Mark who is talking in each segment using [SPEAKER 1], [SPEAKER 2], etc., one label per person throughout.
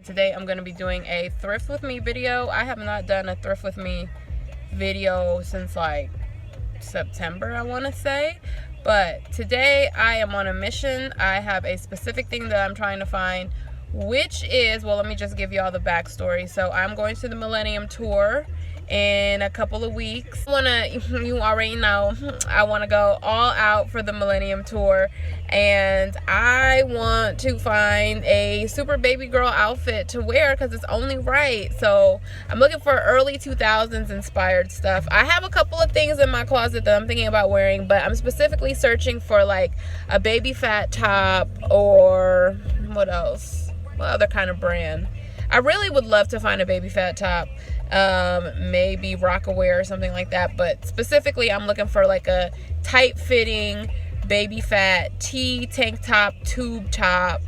[SPEAKER 1] Today I'm going to be doing a thrift with me video. I have not done a thrift with me video since like September, I want to say. But today I am on a mission. I have a specific thing that I'm trying to find, which is, well, let me just give you all the backstory. So I'm going to the Millennium tour in a couple of weeks. You already know, I want to go all out for the Millennium tour, and I want to find a super baby girl outfit to wear because it's only right. So I'm looking for early 2000s inspired stuff. I have a couple of things in my closet that I'm thinking about wearing, but I'm specifically searching for like a baby fat top, or what else? What other kind of brand? I really would love to find a baby fat top, maybe Rockaware or something like that, but specifically I'm looking for like a tight fitting baby fat tee, tank top, tube top,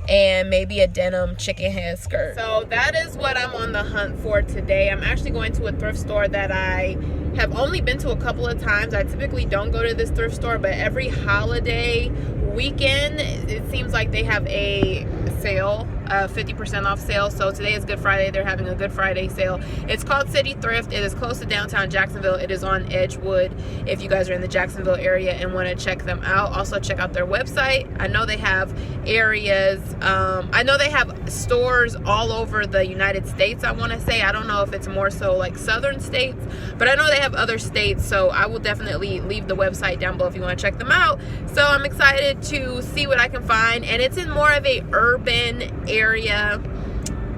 [SPEAKER 1] and maybe a denim chicken head skirt. So that is what I'm on the hunt for today. I'm actually going to a thrift store that I have only been to a couple of times. I typically don't go to this thrift store, but every holiday weekend it seems like they have a sale, 50% off sale. So today is Good Friday. They're having a Good Friday sale. It's called City Thrift. It is close to downtown Jacksonville. It is on Edgewood if you guys are in the Jacksonville area and want to check them out. Also check out their website. I know they have areas, I know they have stores all over the United States, I want to say. I don't know if it's more so like southern states, but I know they have other states, so I will definitely leave the website down below if you want to check them out. So I'm excited to see what I can find, and it's in more of a urban area.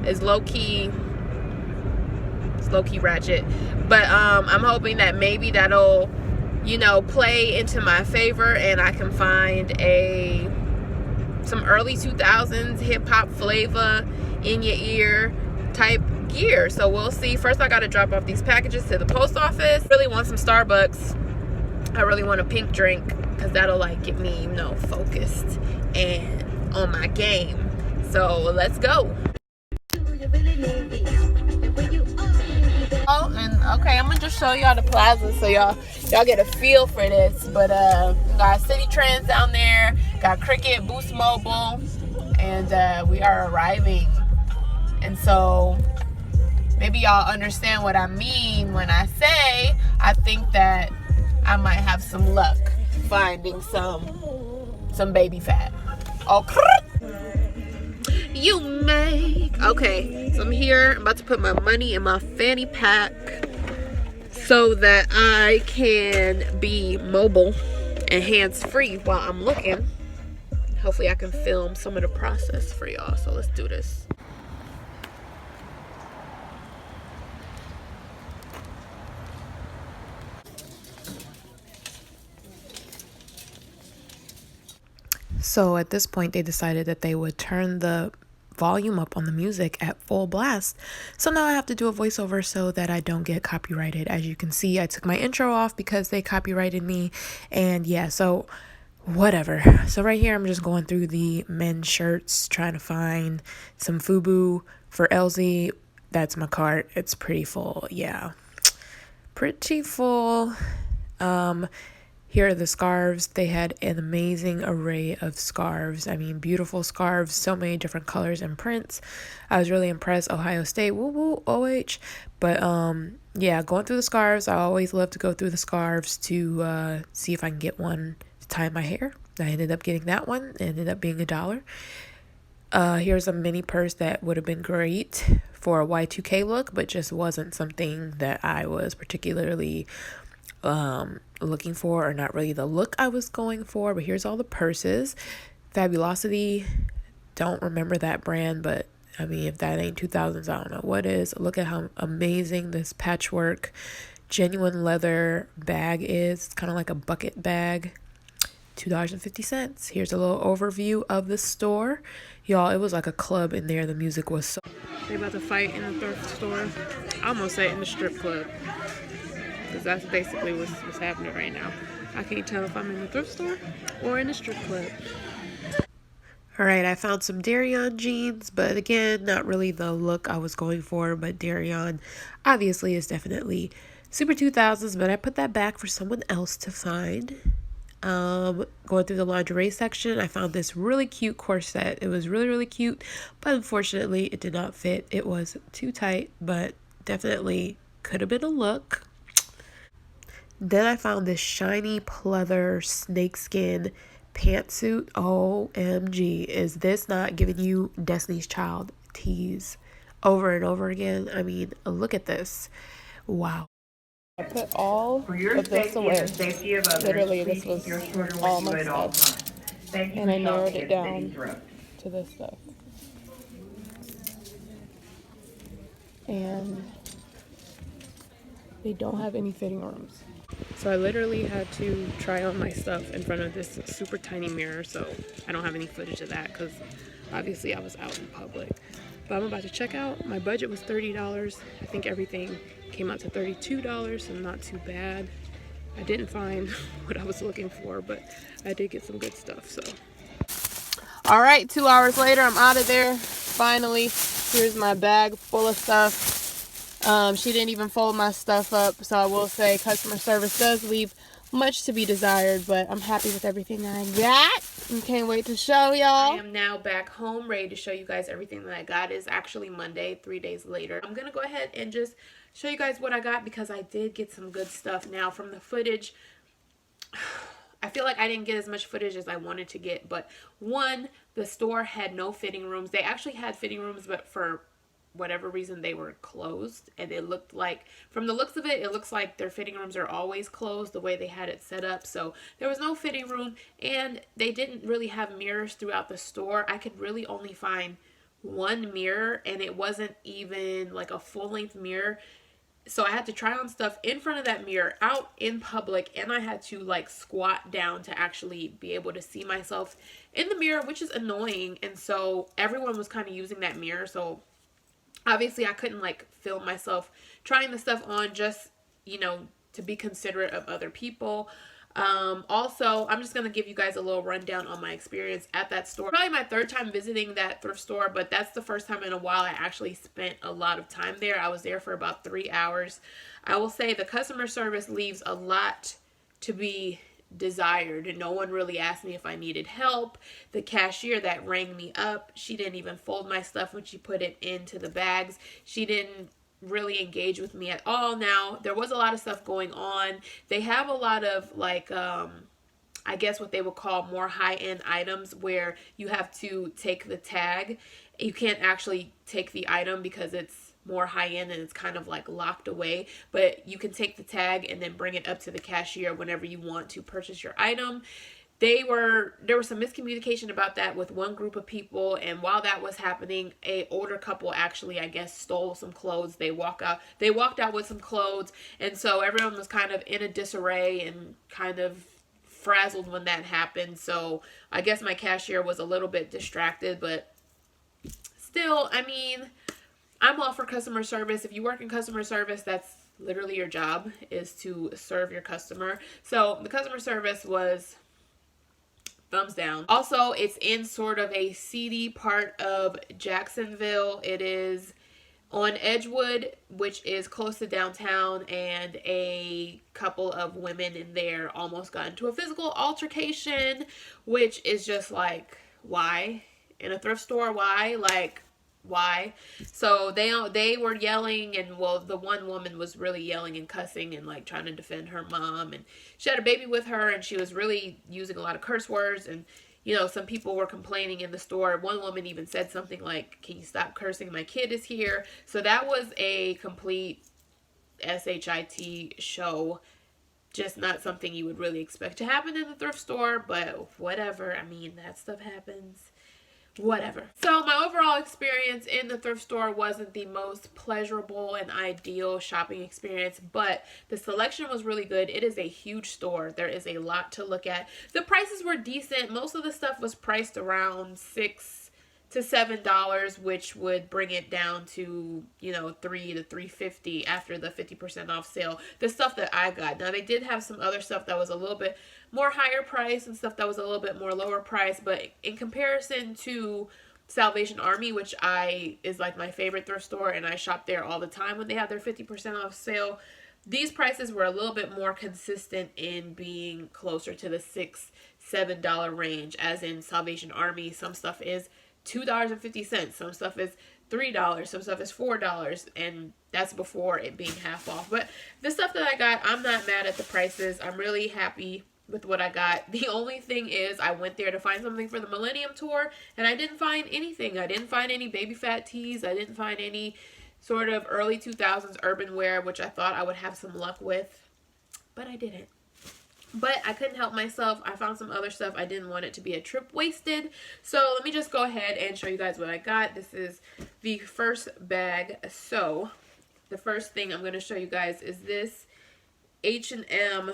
[SPEAKER 1] It's low-key ratchet, but I'm hoping that maybe that'll, you know, play into my favor and I can find some early 2000s hip-hop flavor in your ear type gear. So we'll see. First I gotta drop off these packages to the post office. Really want some Starbucks. I really want a pink drink because that'll like get me, you know, focused and on my game. So let's go. Oh, and okay, I'm gonna just show y'all the plaza so y'all get a feel for this. But got City Trends down there, got Cricket, Boost Mobile, and we are arriving. And so maybe y'all understand what I mean when I say I think that I might have some luck finding some baby fat. Okay. You make. Okay, so I'm here. I'm about to put my money in my fanny pack so that I can be mobile and hands-free while I'm looking. Hopefully I can film some of the process for y'all. So let's do this. So at this point, they decided that they would turn the volume up on the music at full blast. So now I have to do a voiceover so that I don't get copyrighted. As you can see, I took my intro off because they copyrighted me. And yeah, so whatever. So right here, I'm just going through the men's shirts, trying to find some FUBU for LZ. That's my cart. It's pretty full. Yeah, pretty full. Here are the scarves. They had an amazing array of scarves. I mean, beautiful scarves, so many different colors and prints. I was really impressed. Ohio State, woo woo, OH. But yeah, going through the scarves. I always love to go through the scarves to see if I can get one to tie my hair. I ended up getting that one. It ended up being $1. Here's a mini purse that would have been great for a Y2K look, but just wasn't something that I was particularly looking for, or not really the look I was going for. But here's all the purses. Fabulosity, don't remember that brand, but I mean, if that ain't 2000s, I don't know what is. Look at how amazing this patchwork genuine leather bag is. It's kind of like a bucket bag. $2.50. Here's a little overview of the store. Y'all, it was like a club in there. The music was so... They about to fight in the thrift store. I almost said in the strip club, because that's basically what's happening right now. I can't tell if I'm in the thrift store or in the strip club. Alright, I found some Darion jeans, but again, not really the look I was going for. But Darion obviously is definitely super 2000s, but I put that back for someone else to find.
[SPEAKER 2] going through the lingerie section, I found this really cute corset. It was really, really cute, but unfortunately it did not fit. It was too tight, but definitely could have been a look. Then I found this shiny pleather snakeskin pantsuit. OMG, is this not giving you Destiny's Child tease over and over again? I mean, look at this. Wow.
[SPEAKER 1] I put all of this away. Literally, this was all my stuff. And I narrowed it down to this stuff. And they don't have any fitting rooms. So I literally had to try on my stuff in front of this super tiny mirror, so I don't have any footage of that because obviously I was out in public. But I'm about to check out. My budget was $30. I think everything came out to $32, so not too bad. I didn't find what I was looking for, but I did get some good stuff, so. All right, 2 hours later, I'm out of there. Finally, here's my bag full of stuff. She didn't even fold my stuff up, so I will say customer service does leave much to be desired, but I'm happy with everything that I got and can't wait to show y'all. I am now back home ready to show you guys everything that I got. It's actually Monday, 3 days later. I'm gonna go ahead and just show you guys what I got because I did get some good stuff. Now from the footage, I feel like I didn't get as much footage as I wanted to get, but one, the store had no fitting rooms. They actually had fitting rooms, but for whatever reason they were closed, and it looked like, from the looks of it, it looks like their fitting rooms are always closed the way they had it set up. So there was no fitting room, and they didn't really have mirrors throughout the store. I could really only find one mirror, and it wasn't even like a full-length mirror. So I had to try on stuff in front of that mirror out in public, and I had to like squat down to actually be able to see myself in the mirror, which is annoying. And so everyone was kind of using that mirror, so obviously I couldn't like film myself trying the stuff on, just, you know, to be considerate of other people. Also, I'm just going to give you guys a little rundown on my experience at that store. Probably my third time visiting that thrift store, but that's the first time in a while I actually spent a lot of time there. I was there for about 3 hours. I will say the customer service leaves a lot to be desired, and no one really asked me if I needed help. The cashier that rang me up, she didn't even fold my stuff when she put it into the bags. She didn't really engage with me at all. Now there was a lot of stuff going on. They have a lot of like I guess what they would call more high-end items where you have to take the tag. You can't actually take the item because it's more high-end and it's kind of like locked away, but you can take the tag and then bring it up to the cashier whenever you want to purchase your item. There was some miscommunication about that with one group of people, and while that was happening, a older couple actually, I guess, stole some clothes. They walked out with some clothes, and so everyone was kind of in a disarray and kind of frazzled when that happened. So I guess my cashier was a little bit distracted, but still, I mean, I'm all for customer service. If you work in customer service, that's literally your job, is to serve your customer. So the customer service was thumbs down. Also, it's in sort of a seedy part of Jacksonville. It is on Edgewood, which is close to downtown, and a couple of women in there almost got into a physical altercation, which is just like, why? In a thrift store, why? Like, why? So they were yelling, and well, the one woman was really yelling and cussing and like trying to defend her mom, and she had a baby with her, and she was really using a lot of curse words, and you know, some people were complaining in the store. One woman even said something like, "Can you stop cursing? My kid is here." So that was a complete SHIT show. Just not something you would really expect to happen in the thrift store, but whatever. I mean, that stuff happens. Whatever. So my overall experience in the thrift store wasn't the most pleasurable and ideal shopping experience, but the selection was really good. It is a huge store. There is a lot to look at. The prices were decent. Most of the stuff was priced around $6 to $7, which would bring it down to, you know, $3 to $3.50 after the 50% off sale. The stuff that I got. Now, they did have some other stuff that was a little bit more higher price and stuff that was a little bit more lower price, but in comparison to Salvation Army, which is like my favorite thrift store, and I shop there all the time when they have their 50% off sale,
[SPEAKER 2] these prices were a little bit more consistent in being closer to the $6-7 range, as in Salvation Army. Some stuff is $2.50, some stuff is $3, some stuff is $4, and that's before it being half off. But the stuff that I got, I'm not mad at the prices. I'm really happy with what I got. The only thing is I went there to find something for the Millennium tour, and I didn't find anything. I didn't find any baby fat tees. I didn't find any sort of early 2000s urban wear, which I thought I would have some luck with, but I didn't. But I couldn't help myself. I found some other stuff. I didn't want it to be a trip wasted. So let me just go ahead and show you guys what I got. This is the first bag. So the first thing I'm going to show you guys is this H&M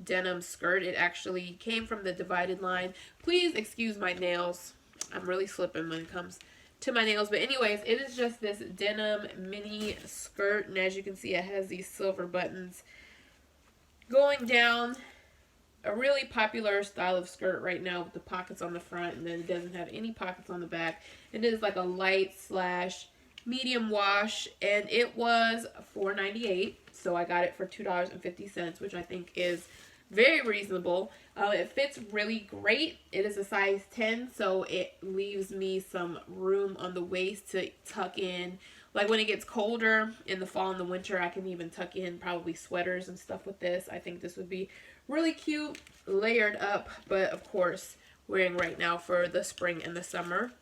[SPEAKER 2] denim skirt. It actually came from the Divided line. Please excuse my nails. I'm really slipping when it comes to my nails. But anyways, it is just this denim mini skirt. And as you can see, it has these silver buttons going down. A really popular style of skirt right now with the pockets on the front, and then it doesn't have any pockets on the back. It is like a light slash medium wash, and it was $4.98, so I got it for $2.50, which I think is very reasonable. It fits really great. It is a size 10, so it leaves me some room on the waist to tuck in. Like when it gets colder in the fall and the winter, I can even tuck in probably sweaters and stuff with this. I think this would be really cute, layered up, but of course wearing right now for the spring and the summer.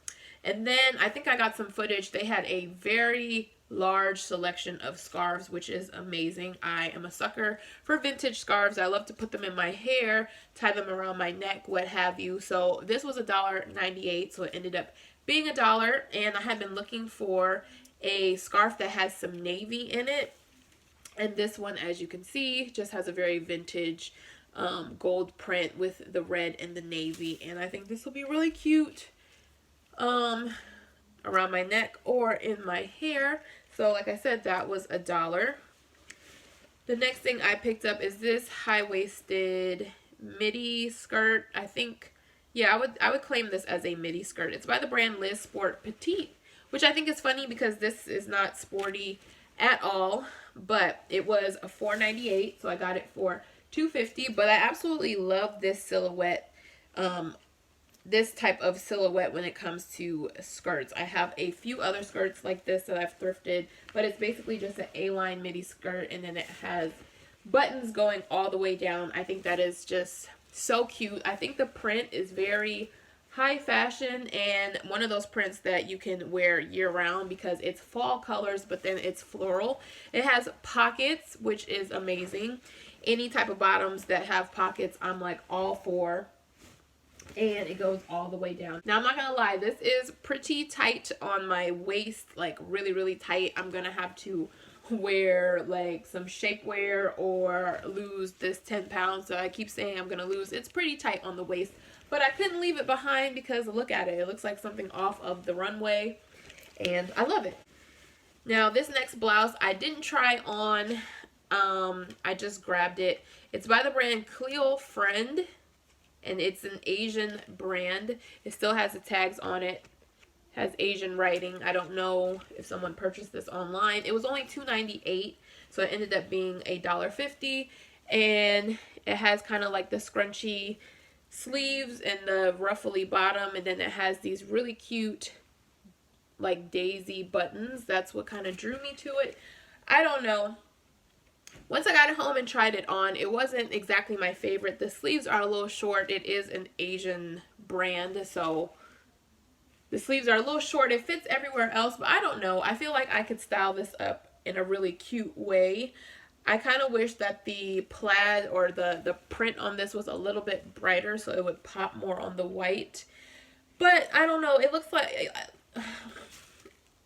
[SPEAKER 2] And then I think I got some footage. They had a very large selection of scarves, which is amazing. I am a sucker for vintage scarves. I love to put them in my hair, tie them around my neck, what have you. So this was $1.98, so it ended up being $1. And I had been looking for a scarf that has some navy in it, and this one, as you can see, just has a very vintage gold print with the red and the navy, and I think this will be really cute around my neck or in my hair. So like I said, that was $1. The next thing I picked up is this high-waisted midi skirt. I think, yeah, I would claim this as a midi skirt. It's by the brand Liz Sport Petite, which I think is funny because this is not sporty at all, but it was a $4.98, so I got it for $2.50. But I absolutely love this silhouette, this type of silhouette when it comes to skirts. I have a few other skirts like this that I've thrifted, but it's basically just an A-line midi skirt, and then it has buttons going all the way down. I think that is just so cute. I think the print is very high fashion, and one of those prints that you can wear year-round because it's fall colors, but then it's floral. It has pockets, which is amazing. Any type of bottoms that have pockets, I'm like all for. And it goes all the way down. Now, I'm not gonna lie, this is pretty tight on my waist, like really, really tight. I'm gonna have to wear like some shapewear or lose this 10 pounds. So I keep saying I'm gonna lose. It's pretty tight on the waist, but I couldn't leave it behind because look at it. It looks like something off of the runway, and I love it. Now, this next blouse I didn't try on. I just grabbed it. It's by the brand Cleo Friend, and it's an Asian brand. It still has the tags on it. Has Asian writing. I don't know if someone purchased this online. It was only $2.98, so it ended up being $1.50, and it has kind of like the scrunchy sleeves and the ruffly bottom, and then it has these really cute like daisy buttons. That's what kind of drew me to it. I don't know. Once I got it home and tried it on, it wasn't exactly my favorite. The sleeves are a little short. It is an Asian brand, so the sleeves are a little short. It fits everywhere else, but I don't know. I feel like I could style this up in a really cute way. I kind of wish that the plaid or the print on this was a little bit brighter so it would pop more on the white. But I don't know. It looks like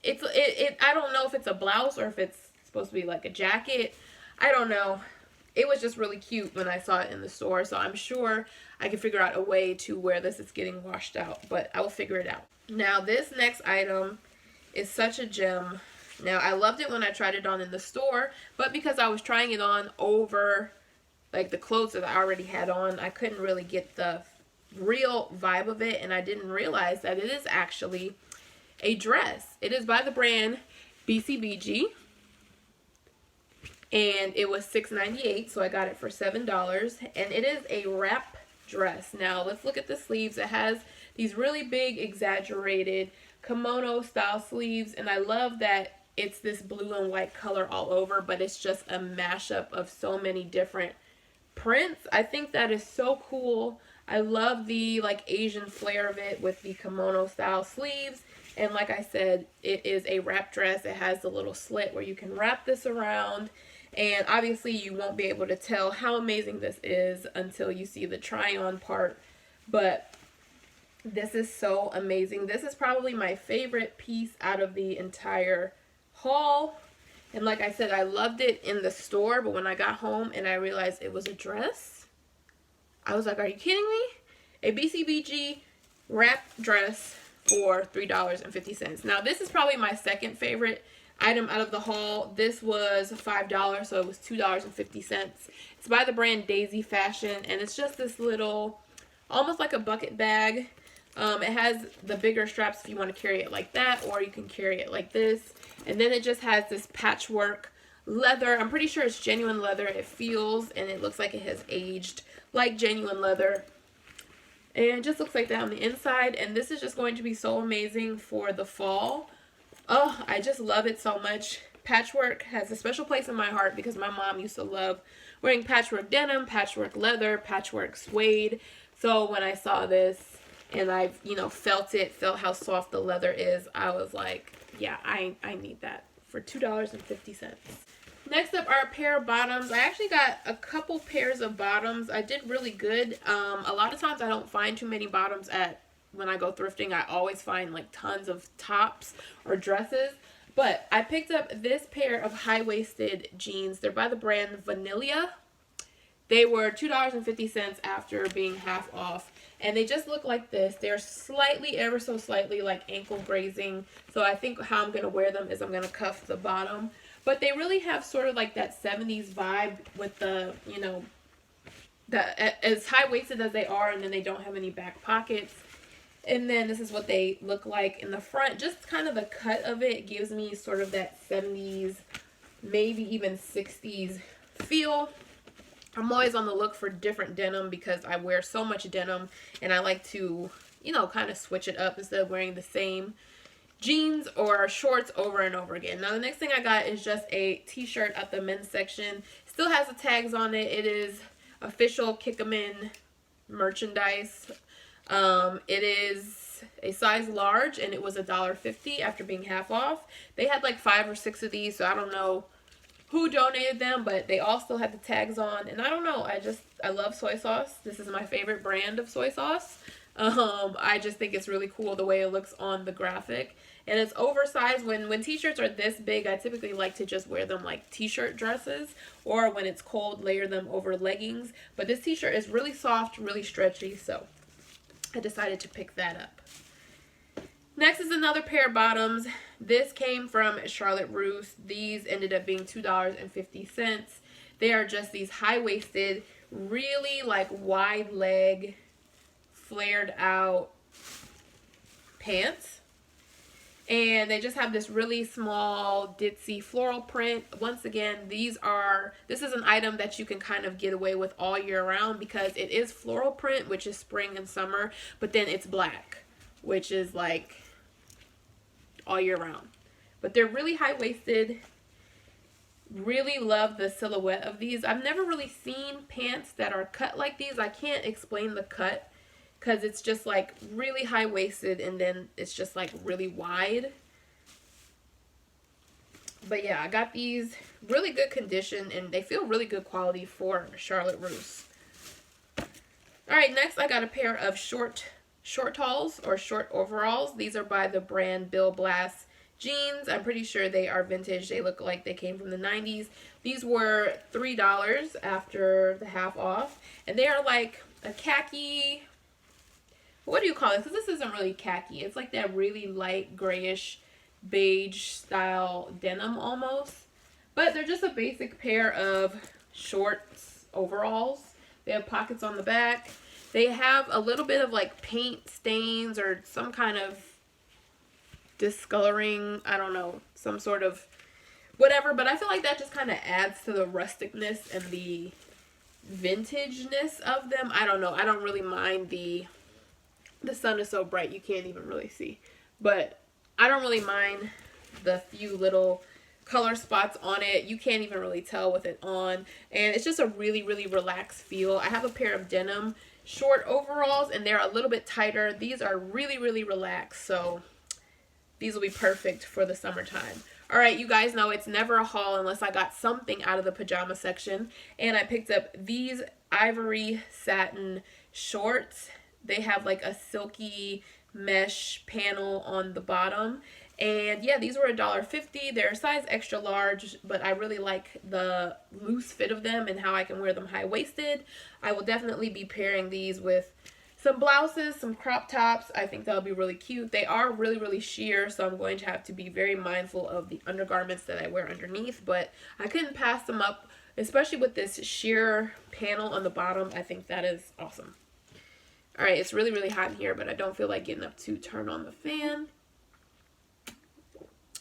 [SPEAKER 2] I don't know if it's a blouse or if it's supposed to be like a jacket. I don't know. It was just really cute when I saw it in the store, so I'm sure I can figure out a way to where this is getting washed out, but I will figure it out. Now, this next item is such a gem. Now, I loved it when I tried it on in the store, but because I was trying it on over like the clothes that I already had on, I couldn't really get the real vibe of it, and I didn't realize that it is actually a dress. It is by the brand BCBG.
[SPEAKER 1] and it was $6.98, so I got it for $7. And it is a wrap dress. Now let's look at the sleeves. It has these really big exaggerated kimono style sleeves, and I love that it's this blue and white color all over, but it's just a mashup of so many different prints. I think that is so cool. I love the like Asian flair of it with the kimono style sleeves. And like I said, it is a wrap dress. It has the little slit where you can wrap this around. And obviously you won't be able to tell how amazing this is until you see the try on part. But this is so amazing. This is probably my favorite piece out of the entire haul. And like I said, I loved it in the store, but when I got home and I realized it was a dress, I was like, are you kidding me? A BCBG wrap dress for $3.50. Now, this is probably my second favorite item out of the haul. This was $5, so it was $2.50. It's by the brand Daisy Fashion, and it's just this little, almost like a bucket bag. It has the bigger straps if you want to carry it like that, or you can carry it like this. And then it just has this patchwork leather. I'm pretty sure it's genuine leather. It feels and it looks like it has aged like genuine leather. And it just looks like that on the inside. And this is just going to be so amazing for the fall. Oh, I just love it so much. Patchwork has a special place in my heart because my mom used to love wearing patchwork denim, patchwork leather, patchwork suede. So when I saw this and I've, felt how soft the leather is, I was like, yeah, I need that for $2.50. Next up are a pair of bottoms. I actually got a couple pairs of bottoms. I did really good. A lot of times I don't find too many bottoms when I go thrifting. I always find like tons of tops or dresses. But I picked up this pair of high-waisted jeans. They're by the brand Vanilla. They were $2.50 after being half off. And they just look like this. They're slightly, ever so slightly, like ankle grazing. So I think how I'm going to wear them is I'm going to cuff the bottom. But they really have sort of like that 70s vibe with the, as high-waisted as they are, and then they don't have any back pockets. And then this is what they look like in the front. Just kind of the cut of it gives me sort of that 70s, maybe even 60s feel. I'm always on the look for different denim because I wear so much denim and I like to, kind of switch it up instead of wearing the same jeans or shorts over and over again. Now, the next thing I got is just a t-shirt at the men's section. Still has the tags on it. It is official Kickaman merchandise. It is a size large and it was $1.50 after being half off. They had like 5 or 6 of these, so I don't know who donated them, but they all still had the tags on. And I don't know, I love soy sauce. This is my favorite brand of soy sauce. I just think it's really cool the way it looks on the graphic. And it's oversized. When t-shirts are this big, I typically like to just wear them like t-shirt dresses, or when it's cold, layer them over leggings. But this t-shirt is really soft, really stretchy, so I decided to pick that up. Next is another pair of bottoms. This came from Charlotte Russe. These ended up being $2.50. They are just these high-waisted, really like wide leg, flared out pants. And they just have this really small ditzy floral print. Once again, this is an item that you can kind of get away with all year round because it is floral print, which is spring and summer, but then it's black, which is like all year round. But they're really high-waisted. Really love the silhouette of these. I've never really seen pants that are cut like these. I can't explain the cut because it's just like really high-waisted and then it's just like really wide. But yeah, I got these really good condition and they feel really good quality for Charlotte Russe. Alright, next I got a pair of short talls or short overalls. These are by the brand Bill Blass jeans. I'm pretty sure they are vintage. They look like they came from the 90s. These were $3 after the half off. And they are like a khaki, what do you call it? Because this isn't really khaki. It's like that really light grayish beige style denim almost. But they're just a basic pair of shorts overalls. They have pockets on the back. They have a little bit of like paint stains or some kind of discoloring, I don't know, some sort of whatever. But I feel like that just kind of adds to the rusticness and the vintageness of them. I don't know. I don't really mind the sun is so bright you can't even really see. But I don't really mind the few little color spots on it. You can't even really tell with it on. And it's just a really, really relaxed feel. I have a pair of denim short overalls and they're a little bit tighter. These are really, really relaxed. So these will be perfect for the summertime. All right, you guys know it's never a haul unless I got something out of the pajama section. And I picked up these ivory satin shorts. They have like a silky mesh panel on the bottom. And yeah, these were $1.50. They're a size extra large, but I really like the loose fit of them and how I can wear them high-waisted. I will definitely be pairing these with some blouses, some crop tops. I think that'll be really cute. They are really, really sheer, so I'm going to have to be very mindful of the undergarments that I wear underneath, but I couldn't pass them up, especially with this sheer panel on the bottom. I think that is awesome. All right, it's really, really hot in here, but I don't feel like getting up to turn on the fan.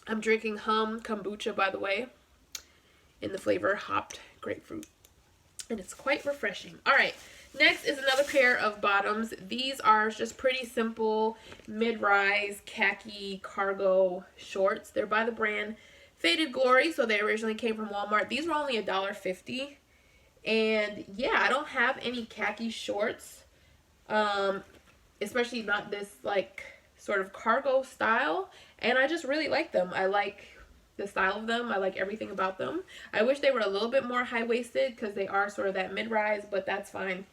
[SPEAKER 1] I'm drinking Hum kombucha, by the way, in the flavor hopped grapefruit, and it's quite refreshing. All right, next is another pair of bottoms. These are just pretty simple mid-rise khaki cargo shorts. They're by the brand Faded Glory, so they originally came from Walmart. These were only $1.50, and yeah, I don't have any khaki shorts, especially not this like sort of cargo style, and I just really like them. I like the style of them. I like everything about them. I wish they were a little bit more high-waisted because they are sort of that mid-rise, but that's fine.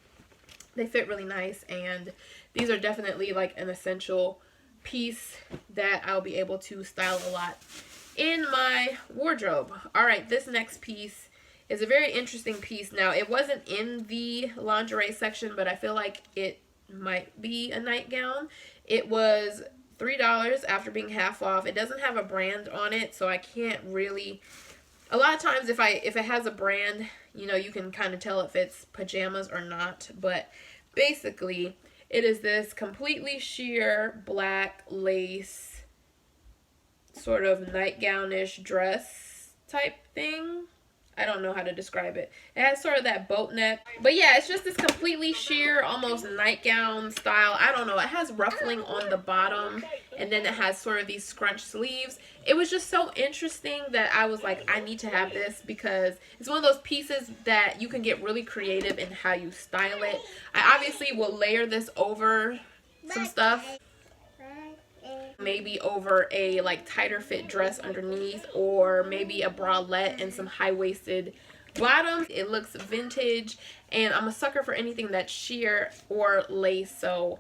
[SPEAKER 1] They fit really nice, and these are definitely like an essential piece that I'll be able to style a lot in my wardrobe. All right, this next piece is a very interesting piece. Now, it wasn't in the lingerie section, but I feel like it might be a nightgown. It was $3 after being half off. It doesn't have a brand on it, so I can't really... A lot of times if it has a brand, you know, you can kind of tell if it's pajamas or not. But basically, it is this completely sheer black lace sort of nightgownish dress type thing. I don't know how to describe it. It has sort of that boat neck. But yeah, it's just this completely sheer, almost nightgown style. I don't know. It has ruffling on the bottom, and then it has sort of these scrunched sleeves. It was just so interesting that I was like, I need to have this because it's one of those pieces that you can get really creative in how you style it. I obviously will layer this over some stuff. Maybe over a like tighter fit dress underneath, or maybe a bralette and some high-waisted bottoms. It looks vintage, and I'm a sucker for anything that's sheer or lace, so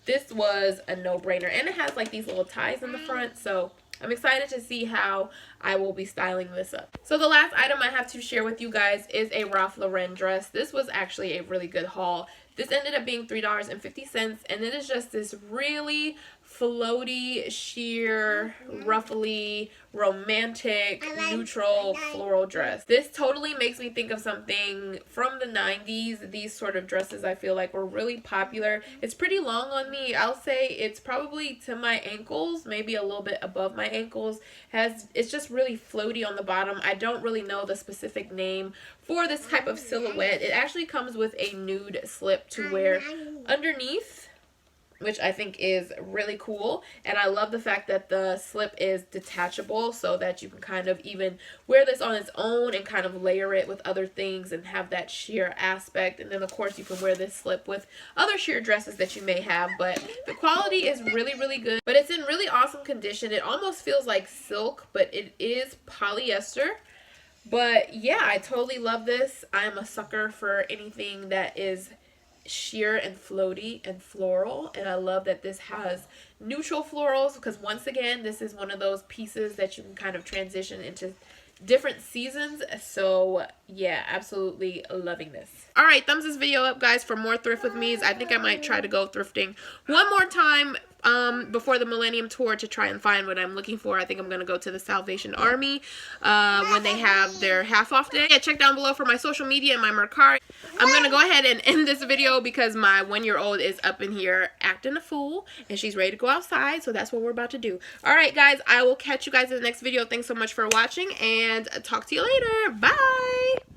[SPEAKER 1] this was a no-brainer. And it has like these little ties in the front, so I'm excited to see how I will be styling this up. So the last item I have to share with you guys is a Ralph Lauren dress. This was actually a really good haul. This ended up being $3.50, and it is just this really floaty, sheer, ruffly, romantic, neutral floral dress. This totally makes me think of something from the 90s. These sort of dresses I feel like were really popular. It's pretty long on me. I'll say it's probably to my ankles, maybe a little bit above my ankles. It's just really floaty on the bottom. I don't really know the specific name for this type of silhouette. It actually comes with a nude slip to wear underneath, which I think is really cool. And I love the fact that the slip is detachable so that you can kind of even wear this on its own and kind of layer it with other things and have that sheer aspect. And then of course you can wear this slip with other sheer dresses that you may have. But the quality is really, really good. But it's in really awesome condition. It almost feels like silk, but it is polyester. But yeah, I totally love this. I'm a sucker for anything that is sheer and floaty and floral, and I love that this has neutral florals because once again this is one of those pieces that you can kind of transition into different seasons. So yeah, absolutely loving this. All right, thumbs this video up, guys, for more thrift with me's. I think I might try to go thrifting one more time before the Millennium tour to try and find what I'm looking for. I think I'm going to go to the Salvation Army when they have their half off day. Yeah, check down below for my social media and my Mercari. I'm going to go ahead and end this video because my 1-year-old is up in here acting a fool and she's ready to go outside. So that's what we're about to do. Alright guys, I will catch you guys in the next video. Thanks so much for watching and talk to you later. Bye!